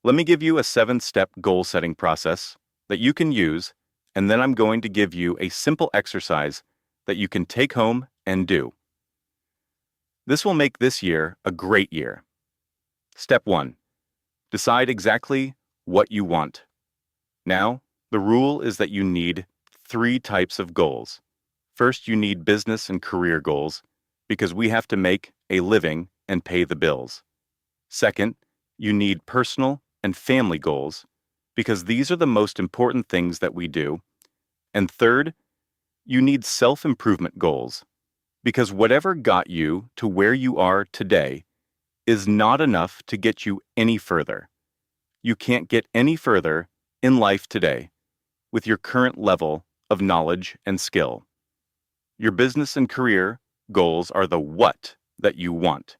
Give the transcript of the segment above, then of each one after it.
Let me give you a 7-step goal-setting process that you can use, and then I'm going to give you a simple exercise that you can take home and do. This will make this year a great year. Step 1. Decide exactly what you want. Now, the rule is that you need 3 types of goals. First, you need business and career goals, because we have to make a living and pay the bills. Second, you need personal and family goals, because these are the most important things that we do. And third, you need self-improvement goals, because whatever got you to where you are today is not enough to get you any further. You can't get any further in life today with your current level of knowledge and skill. Your business and career goals are the what that you want.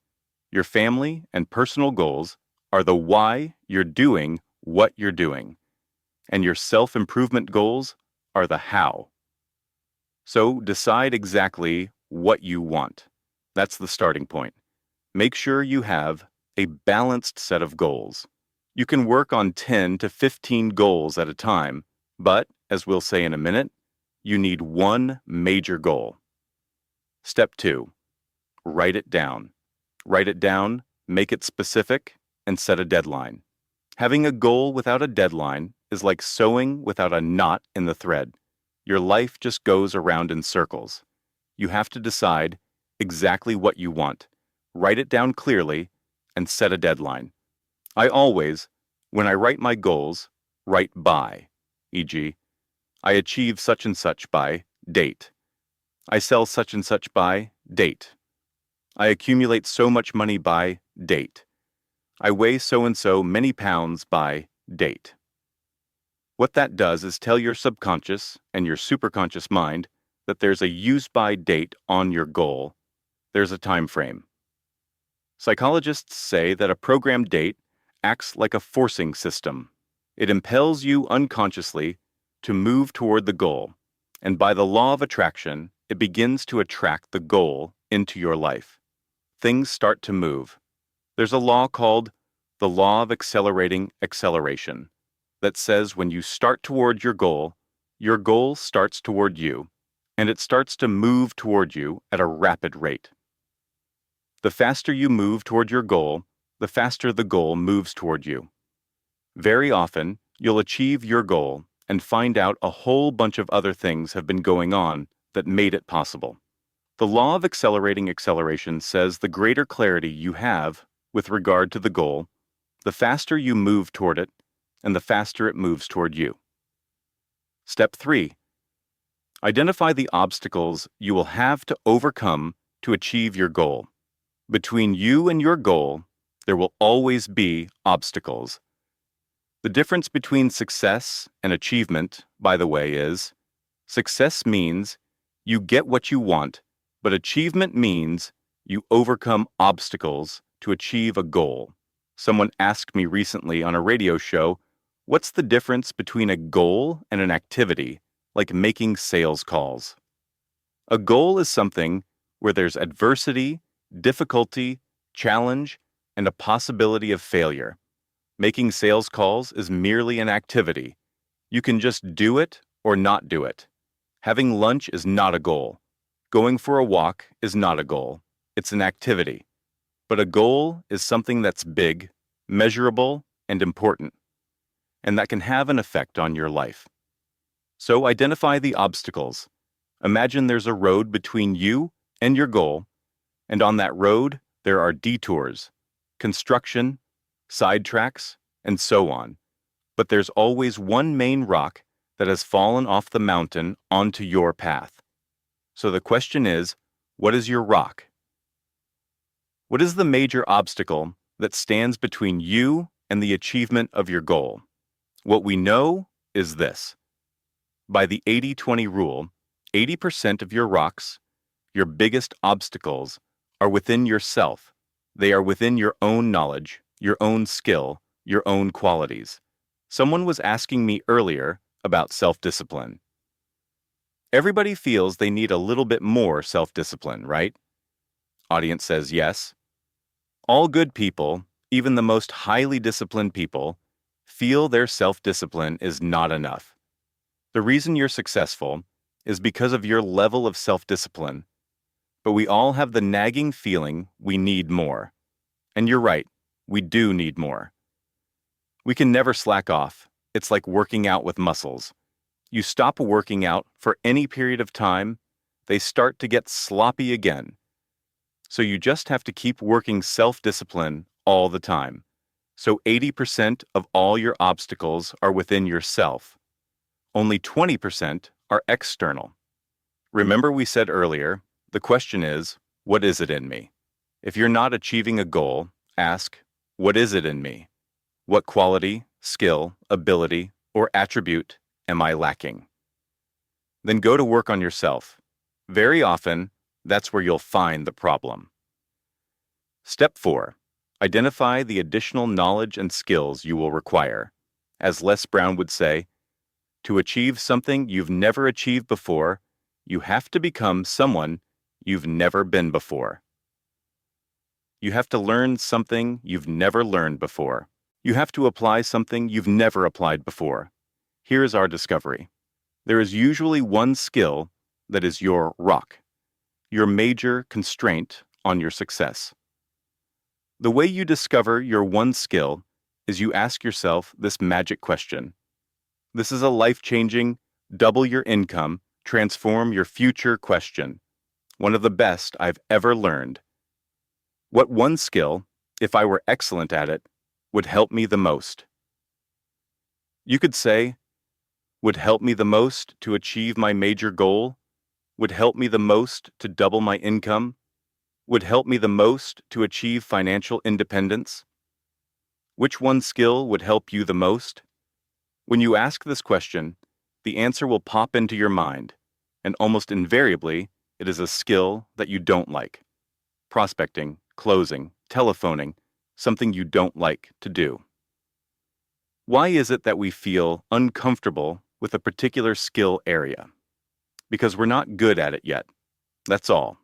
Your family and personal goals are the why you're doing what you're doing. And your self-improvement goals are the how. So decide exactly what you want. That's the starting point. Make sure you have a balanced set of goals. You can work on 10 to 15 goals at a time, but, as we'll say in a minute, you need one major goal. Step 2. Write it down. Write it down, make it specific, and set a deadline. Having a goal without a deadline is like sewing without a knot in the thread. Your life just goes around in circles. You have to decide exactly what you want, write it down clearly, and set a deadline. I always, when I write my goals, write by, e.g., I achieve such and such by date. I sell such and such by date. I accumulate so much money by date. I weigh so and so many pounds by date. What that does is tell your subconscious and your superconscious mind that there's a use-by date on your goal. There's a time frame. Psychologists say that a programmed date acts like a forcing system. It impels you unconsciously to move toward the goal, and by the law of attraction, it begins to attract the goal into your life. Things start to move. There's a law called the law of accelerating acceleration that says when you start toward your goal starts toward you, and it starts to move toward you at a rapid rate. The faster you move toward your goal, the faster the goal moves toward you. Very often, you'll achieve your goal and find out a whole bunch of other things have been going on that made it possible. The law of accelerating acceleration says the greater clarity you have with regard to the goal, the faster you move toward it, and the faster it moves toward you. Step 3. Identify the obstacles you will have to overcome to achieve your goal. Between you and your goal, there will always be obstacles. The difference between success and achievement, by the way, is success means you get what you want, but achievement means you overcome obstacles to achieve a goal. Someone asked me recently on a radio show, what's the difference between a goal and an activity, like making sales calls? A goal is something where there's adversity, difficulty, challenge, and a possibility of failure. Making sales calls is merely an activity. You can just do it or not do it. Having lunch is not a goal. Going for a walk is not a goal. It's an activity. But a goal is something that's big, measurable, and important, and that can have an effect on your life. So identify the obstacles. Imagine there's a road between you and your goal, and on that road there are detours, construction, sidetracks, and so on. But there's always one main rock that has fallen off the mountain onto your path. So the question is, what is your rock? What is the major obstacle that stands between you and the achievement of your goal? What we know is this. By the 80-20 rule, 80% of your rocks, your biggest obstacles, are within yourself. They are within your own knowledge, your own skill, your own qualities. Someone was asking me earlier about self-discipline. Everybody feels they need a little bit more self-discipline, right? Audience says yes. All good people, even the most highly disciplined people, feel their self-discipline is not enough. The reason you're successful is because of your level of self-discipline, but we all have the nagging feeling we need more. And you're right, we do need more. We can never slack off. It's like working out with muscles. You stop working out for any period of time, they start to get sloppy again. So you just have to keep working self-discipline all the time. So 80% of all your obstacles are within yourself. Only 20% are external. Remember we said earlier, the question is, what is it in me? If you're not achieving a goal, ask, what is it in me? What quality, skill, ability, or attribute am I lacking? Then go to work on yourself. Very often, that's where you'll find the problem. Step 4. Identify the additional knowledge and skills you will require. As Les Brown would say, to achieve something you've never achieved before, you have to become someone you've never been before. You have to learn something you've never learned before. You have to apply something you've never applied before. Here's our discovery. There is usually one skill that is your rock, your major constraint on your success. The way you discover your one skill is you ask yourself this magic question. This is a life-changing, double your income, transform your future question. One of the best I've ever learned. What one skill, if I were excellent at it, would help me the most? You could say, would help me the most to achieve my major goal? Would help me the most to double my income? Would help me the most to achieve financial independence? Which one skill would help you the most? When you ask this question, the answer will pop into your mind, and almost invariably, it is a skill that you don't like. Prospecting, closing, telephoning, something you don't like to do. Why is it that we feel uncomfortable with a particular skill area? Because we're not good at it yet. That's all.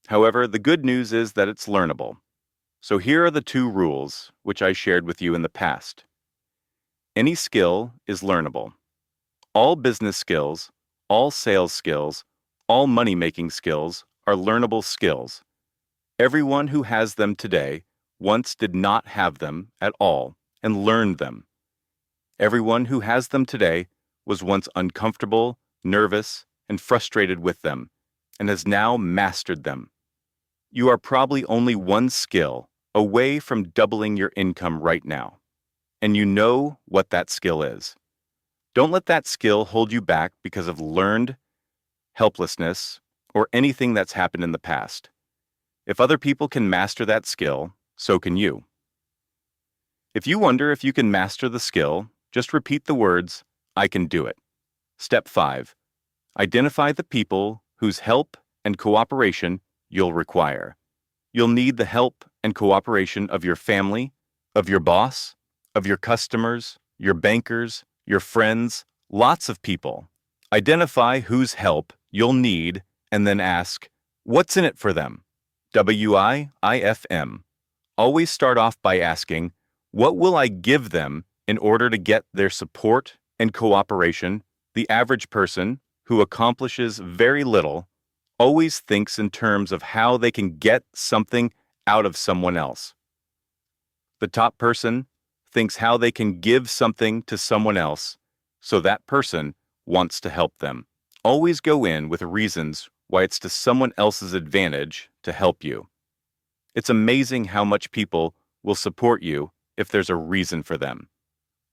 However, the good news is that it's learnable. So here are the 2 rules which I shared with you in the past. Any skill is learnable. All business skills, all sales skills, all money-making skills are learnable skills. Everyone who has them today once did not have them at all and learned them. Everyone who has them today was once uncomfortable, nervous, and frustrated with them, and has now mastered them. You are probably only one skill away from doubling your income right now, and you know what that skill is. Don't let that skill hold you back because of learned helplessness or anything that's happened in the past. If other people can master that skill, so can you. If you wonder if you can master the skill, just repeat the words, I can do it. Step 5. Identify the people whose help and cooperation you'll require. You'll need the help and cooperation of your family, of your boss, of your customers, your bankers, your friends, lots of people. Identify whose help you'll need and then ask, what's in it for them? WIIFM. Always start off by asking, what will I give them in order to get their support and cooperation? The average person, who accomplishes very little, always thinks in terms of how they can get something out of someone else. The top person thinks how they can give something to someone else, so that person wants to help them. Always go in with reasons why it's to someone else's advantage to help you. It's amazing how much people will support you if there's a reason for them.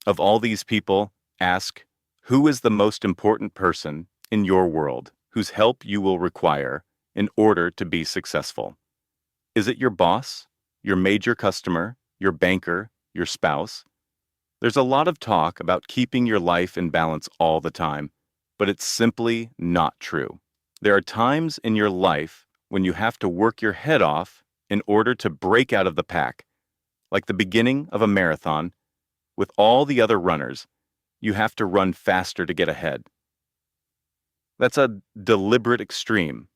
Of all these people, ask, who is the most important person in your world whose help you will require in order to be successful? Is it your boss, your major customer, your banker, your spouse? There's a lot of talk about keeping your life in balance all the time, but it's simply not true. There are times in your life when you have to work your head off in order to break out of the pack. Like the beginning of a marathon, with all the other runners, you have to run faster to get ahead. That's a deliberate extreme,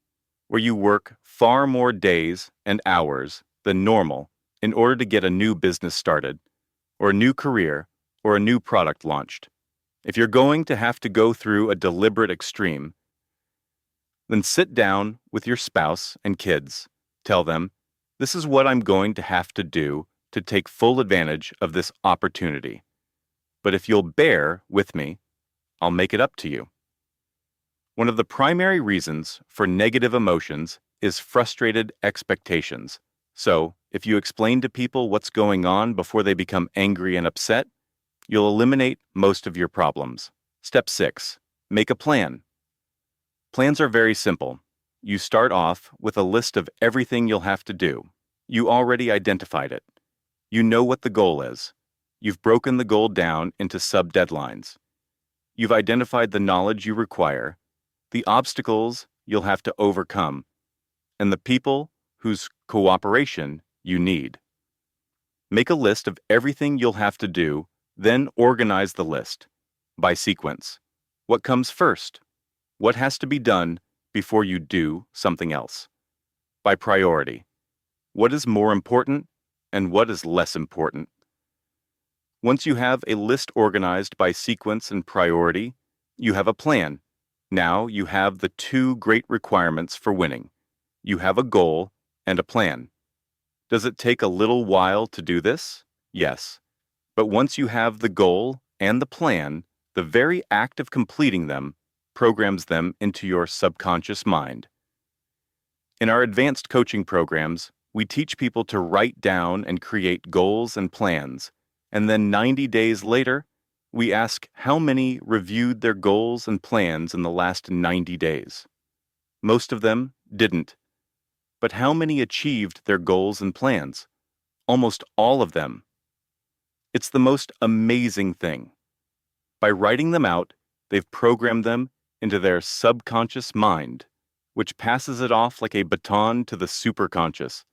where you work far more days and hours than normal in order to get a new business started, or a new career, or a new product launched. If you're going to have to go through a deliberate extreme, then sit down with your spouse and kids. Tell them, this is what I'm going to have to do to take full advantage of this opportunity. But if you'll bear with me, I'll make it up to you. One of the primary reasons for negative emotions is frustrated expectations. So, if you explain to people what's going on before they become angry and upset, you'll eliminate most of your problems. Step 6. Make a plan. Plans are very simple. You start off with a list of everything you'll have to do. You already identified it. You know what the goal is. You've broken the goal down into sub-deadlines. You've identified the knowledge you require, the obstacles you'll have to overcome, and the people whose cooperation you need. Make a list of everything you'll have to do, then organize the list by sequence. What comes first? What has to be done before you do something else? By priority. What is more important and what is less important? Once you have a list organized by sequence and priority, you have a plan. Now you have the two great requirements for winning. You have a goal and a plan. Does it take a little while to do this? Yes. But once you have the goal and the plan, the very act of completing them programs them into your subconscious mind. In our advanced coaching programs, we teach people to write down and create goals and plans, and then 90 days later, we ask how many reviewed their goals and plans in the last 90 days. Most of them didn't. But how many achieved their goals and plans? Almost all of them. It's the most amazing thing. By writing them out, they've programmed them into their subconscious mind, which passes it off like a baton to the superconscious,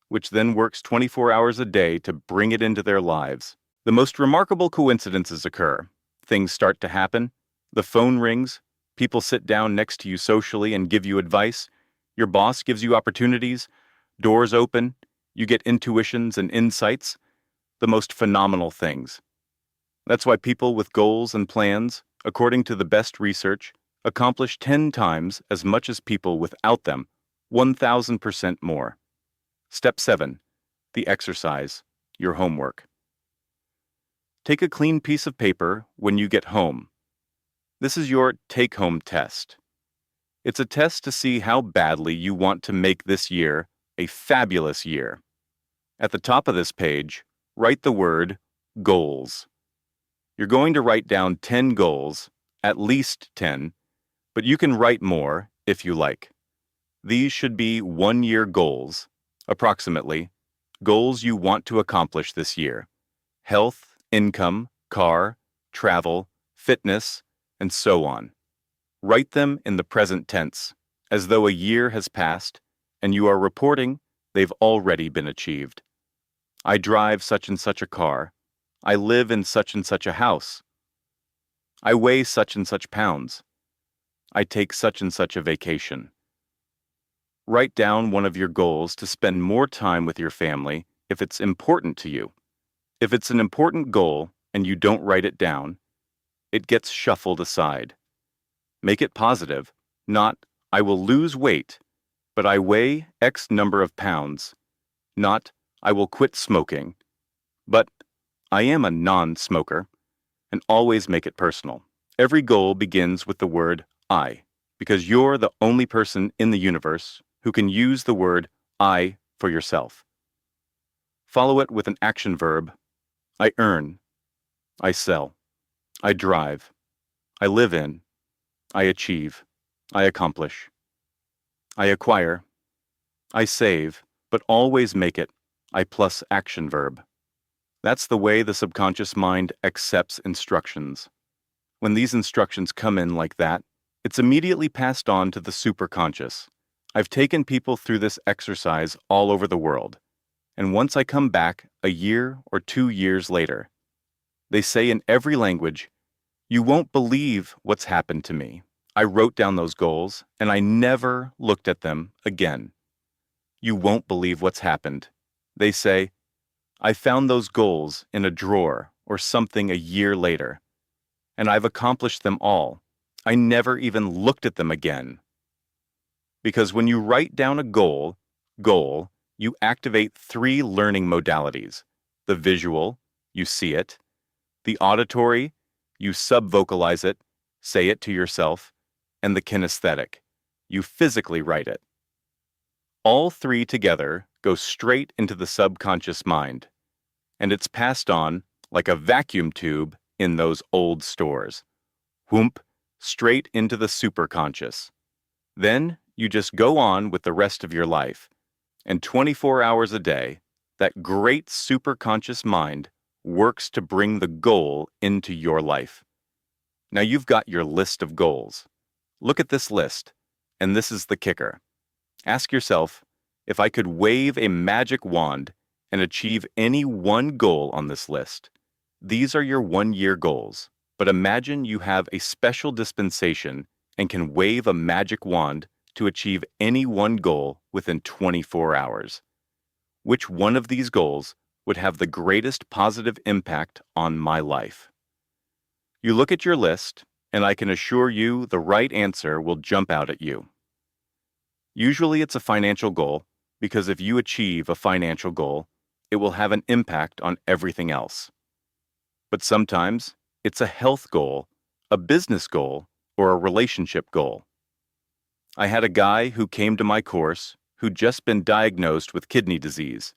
which then works 24 hours a day to bring it into their lives. The most remarkable coincidences occur. Things start to happen. The phone rings. People sit down next to you socially and give you advice. Your boss gives you opportunities. Doors open. You get intuitions and insights. The most phenomenal things. That's why people with goals and plans, according to the best research, accomplish 10 times as much as people without them, 1,000% more. Step 7. The exercise, your homework. Take a clean piece of paper when you get home. This is your take-home test. It's a test to see how badly you want to make this year a fabulous year. At the top of this page, write the word goals. You're going to write down 10 goals, at least 10, but you can write more if you like. These should be one-year goals, approximately, goals you want to accomplish this year. Health, income, car, travel, fitness, and so on. Write them in the present tense, as though a year has passed, and you are reporting they've already been achieved. I drive such and such a car. I live in such and such a house. I weigh such and such pounds. I take such and such a vacation. Write down one of your goals to spend more time with your family if it's important to you. If it's an important goal and you don't write it down, it gets shuffled aside. Make it positive, not, I will lose weight, but I weigh X number of pounds. Not, I will quit smoking, but I am a non-smoker, and always make it personal. Every goal begins with the word I, because you're the only person in the universe who can use the word I for yourself. Follow it with an action verb. I earn. I sell. I drive. I live in. I achieve. I accomplish. I acquire. I save, but always make it I plus action verb. That's the way the subconscious mind accepts instructions. When these instructions come in like that, it's immediately passed on to the superconscious. I've taken people through this exercise all over the world, and once I come back a year or 2 years later, they say in every language, "You won't believe what's happened to me. I wrote down those goals, and I never looked at them again." You won't believe what's happened. They say, I found those goals in a drawer or something a year later, and I've accomplished them all. I never even looked at them again. Because when you write down a goal, you activate three learning modalities. The visual, you see it. The auditory, you subvocalize it, say it to yourself. And the kinesthetic, you physically write it. All three together go straight into the subconscious mind, and it's passed on like a vacuum tube in those old stores. Whoomp, straight into the superconscious. Then you just go on with the rest of your life, and 24 hours a day, that great superconscious mind works to bring the goal into your life. Now you've got your list of goals. Look at this list, and this is the kicker. Ask yourself, if I could wave a magic wand and achieve any one goal on this list, these are your one-year goals. But imagine you have a special dispensation and can wave a magic wand to achieve any one goal within 24 hours. Which one of these goals would have the greatest positive impact on my life? You look at your list, and I can assure you the right answer will jump out at you. Usually it's a financial goal, because if you achieve a financial goal, it will have an impact on everything else. But sometimes it's a health goal, a business goal, or a relationship goal. I had a guy who came to my course who'd just been diagnosed with kidney disease.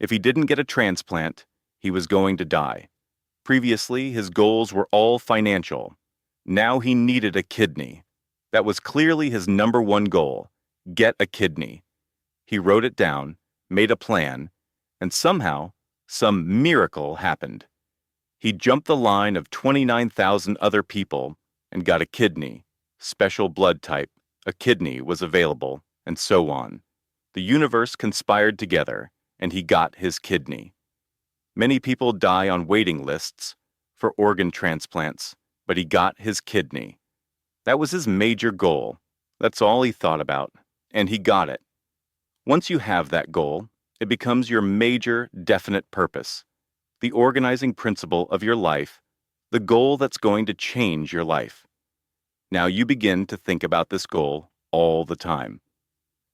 If he didn't get a transplant, he was going to die. Previously, his goals were all financial. Now he needed a kidney. That was clearly his number one goal: get a kidney. He wrote it down, made a plan, and somehow, some miracle happened. He jumped the line of 29,000 other people and got a kidney, special blood type, a kidney was available, and so on. The universe conspired together, and he got his kidney. Many people die on waiting lists for organ transplants, but he got his kidney. That was his major goal. That's all he thought about, and he got it. Once you have that goal, it becomes your major, definite purpose, the organizing principle of your life, the goal that's going to change your life. Now you begin to think about this goal all the time.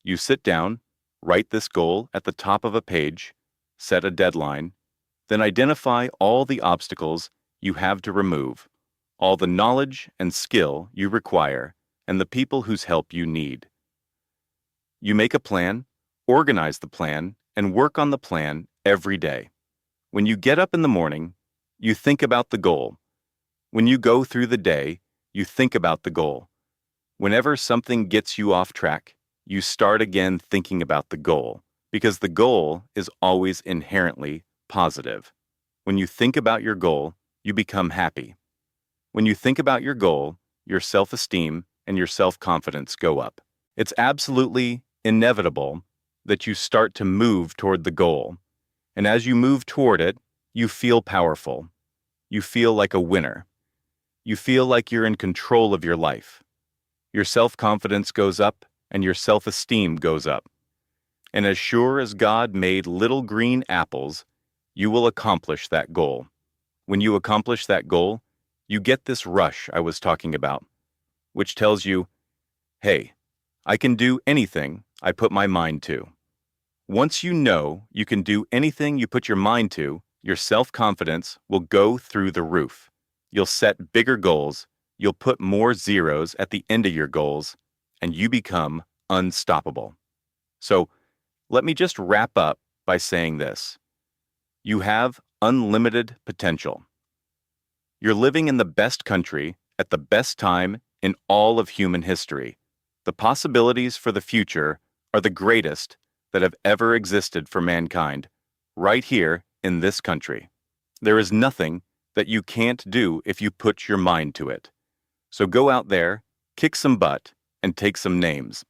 You sit down, write this goal at the top of a page, set a deadline, then identify all the obstacles you have to remove, all the knowledge and skill you require, and the people whose help you need. You make a plan, organize the plan, and work on the plan every day. When you get up in the morning, you think about the goal. When you go through the day, you think about the goal. Whenever something gets you off track, you start again thinking about the goal, because the goal is always inherently positive. When you think about your goal, you become happy. When you think about your goal, your self-esteem and your self-confidence go up. It's absolutely inevitable that you start to move toward the goal. And as you move toward it, you feel powerful. You feel like a winner. You feel like you're in control of your life. Your self-confidence goes up and your self-esteem goes up. And as sure as God made little green apples, you will accomplish that goal. When you accomplish that goal, you get this rush I was talking about, which tells you, hey, I can do anything I put my mind to. Once you know you can do anything you put your mind to, your self-confidence will go through the roof. You'll set bigger goals, you'll put more zeros at the end of your goals, and you become unstoppable. So, let me just wrap up by saying this. You have unlimited potential. You're living in the best country at the best time in all of human history. The possibilities for the future are the greatest that have ever existed for mankind, right here in this country. There is nothing that you can't do if you put your mind to it. So go out there, kick some butt, and take some names.